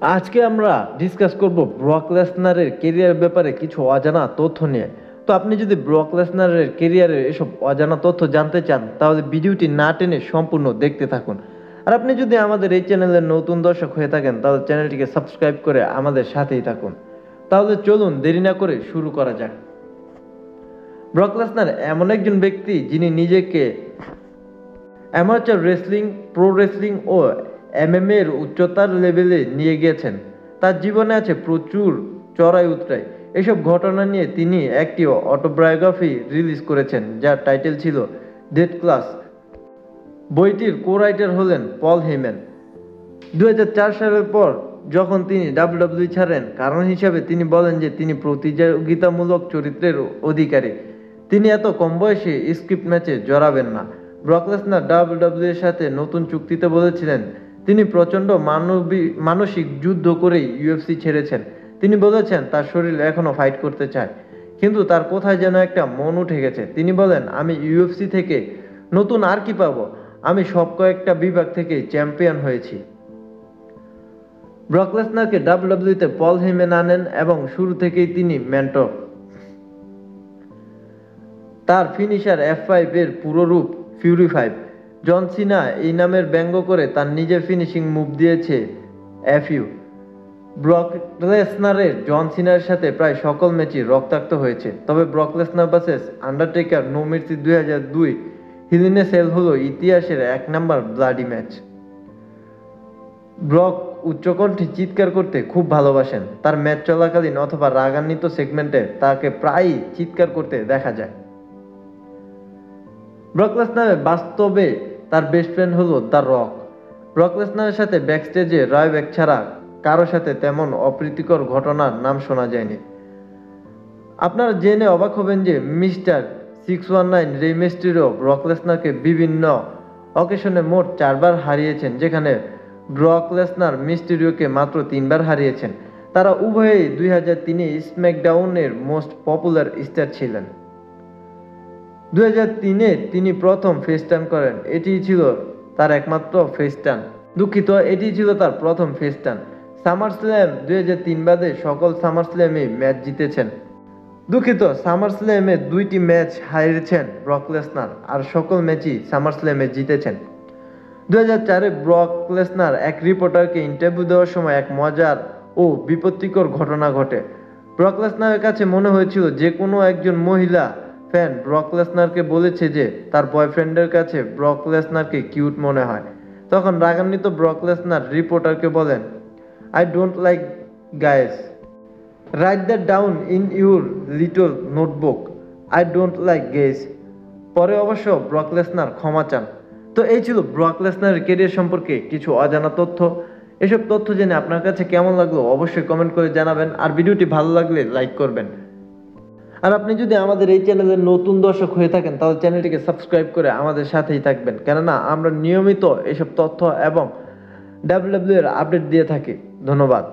আজকে আমরা ডিসকাস করব ব্রক লেসনারের কেরিয়ার ব্যাপারে কিছু অজানা তথ্য নিয়ে। তো আপনি যদি ব্রক লেসনারের কেরিয়ারের এসব অজানা তথ্য জানতে চান তাহলে ভিডিওটি না টেনে সম্পূর্ণ দেখতে থাকুন। আর আপনি যদি আমাদের এই চ্যানেলের নতুন দর্শক হয়ে থাকেন তাহলে চ্যানেলটিকে সাবস্ক্রাইব করে আমাদের সাথেই থাকুন। তাহলে চলুন দেরি না করে শুরু করা যাক। ব্রক লেসনার এমন একজন ব্যক্তি যিনি নিজেকে অ্যামাচার রেসলিং, প্রো রেসলিং ও এমএমএ এর উচ্চতার লেভেলে নিয়ে গিয়েছেন। তার জীবনে আছে প্রচুর চড়াই উতরাই। এসব ঘটনা নিয়ে তিনি একটি অটোবায়োগ্রাফি রিলিজ করেছেন যার টাইটেল ছিল ডেথ ক্লাস। বইটির কো রাইটার হলেন পল হেইম্যান। 2004 সালের পর যখন তিনি ডাব্লিউডাব্লিউই ছাড়েন, কারণ হিসাবে তিনি বলেন যে তিনি প্রতিযোগিতামূলক চরিত্রের অধিকারী। তিনি এত কম বয়সে স্ক্রিপ্ট ম্যাচে জড়াবেন না। ব্রক লেসনার ডাব্লিউডাব্লিউই এর সাথে নতুন চুক্তিতে বলেছিলেন তিনি প্রচণ্ড মানসিক যুদ্ধ করেই ইউএফসি ছেড়েছেন। তিনি বলেছেন তার শরীর এখনও ফাইট করতে চায়, কিন্তু তার কোথায় যেন একটা মন উঠে গেছে। তিনি বলেন, আমি ইউএফসি থেকে নতুন আর কি পাবো, আমি সব কয়েকটা বিভাগ থেকে চ্যাম্পিয়ন হয়েছি। ব্রক লেসনারকে ডাব্লিউডাব্লিউইতে পল হেইম্যান আনেন এবং শুরু থেকেই তিনি মেন্টর। তার ফিনিশার F5 এর পুরো রূপ ফিউরি 5। জন সিনা এই নামের ব্যঙ্গ করে তার নিজের ফিনিশিং মুভ দিয়েছে FU। ব্রক লেসনারের জন সিনার সাথে প্রায় সকল ম্যাচই রক্তাক্ত হয়েছে, তবে Brock Lesnar versus Undertaker no mercy 2002 hell in a cell হলো ইতিহাসের 1 নাম্বার ব্লাডি ম্যাচ। ব্রক উচ্চকণ্ঠে চিৎকার করতে খুব ভালোবাসেন। তার ম্যাচ চলাকালীন অথবা রাগান্বিত সেগমেন্টে তাকে প্রায়ই চিৎকার করতে দেখা যায়। ব্রক লেসনারের বাস্তবে তার বেস্ট ফ্রেন্ড হলো দ্য রক। ব্রক লেসনারের সাথে ব্যাকস্টেজে রায়ব্যাক ছাড়া কারো সাথে তেমন অপ্রীতিকর ঘটনার নাম শোনা যায়নি। আপনারা জেনে অবাক হবেন যে মিস্টার 619 রে মিস্টিরিও ব্রক লেসনারকে বিভিন্ন অকেশনে মোট 4 বার হারিয়েছেন, যেখানে ব্রক লেসনার মিস্টিরিওকে মাত্র 3 বার হারিয়েছেন। তারা উভয়েই 2003 স্ম্যাকডাউনের মোস্ট পপুলার স্টার ছিলেন। 2003 তিনি প্রথম ফেস টার্ন করেন। এটিই ছিল তার একমাত্র ফেস টার্ন। এটিই ছিল তার প্রথম ফেস টার্ন। সামার স্ল্যাম 2003 বাদে সকল সামার স্ল্যামেই ম্যাচ জিতেছেন। সামার স্ল্যামে 2টি ম্যাচ হারিয়েছেন ব্রক লেসনার, আর সকল ম্যাচই সামার স্ল্যামে জিতেছেন। 2004 ব্রক লেসনার এক রিপোর্টারকে ইন্টারভিউ দেওয়ার সময় এক মজার ও বিপত্তিকর ঘটনা ঘটে। ব্রক লেসনারের কাছে মনে হয়েছিল যে কোনো একজন মহিলা ফ্যান ব্রক লেসনারকে বলেছে যে তার বয়ফ্রেন্ডের কাছে ব্রক লেসনারকে কিউট মনে হয়। তখন রাগান্বিত ব্রক লেসনার রিপোর্টারকে বলেন, I don't like guys, right that down in your little notebook, I don't like guess. পরে অবশ্য ব্রক লেসনার ক্ষমা চান। তো এই ছিল ব্রক লেসনারের কেরিয়ার সম্পর্কে কিছু অজানা তথ্য। এসব তথ্য জেনে আপনার কাছে কেমন লাগলো অবশ্যই কমেন্ট করে জানাবেন, আর ভিডিওটি ভালো লাগলে লাইক করবেন। আর আপনি যদি আমাদের এই চ্যানেলের নতুন দর্শক হয়ে থাকেন তাহলে চ্যানেলটিকে সাবস্ক্রাইব করে আমাদের সাথেই থাকবেন, কেননা আমরা নিয়মিত এসব তথ্য এবং ডাব্লিউডাব্লিউ এর আপডেট দিয়ে থাকি। ধন্যবাদ।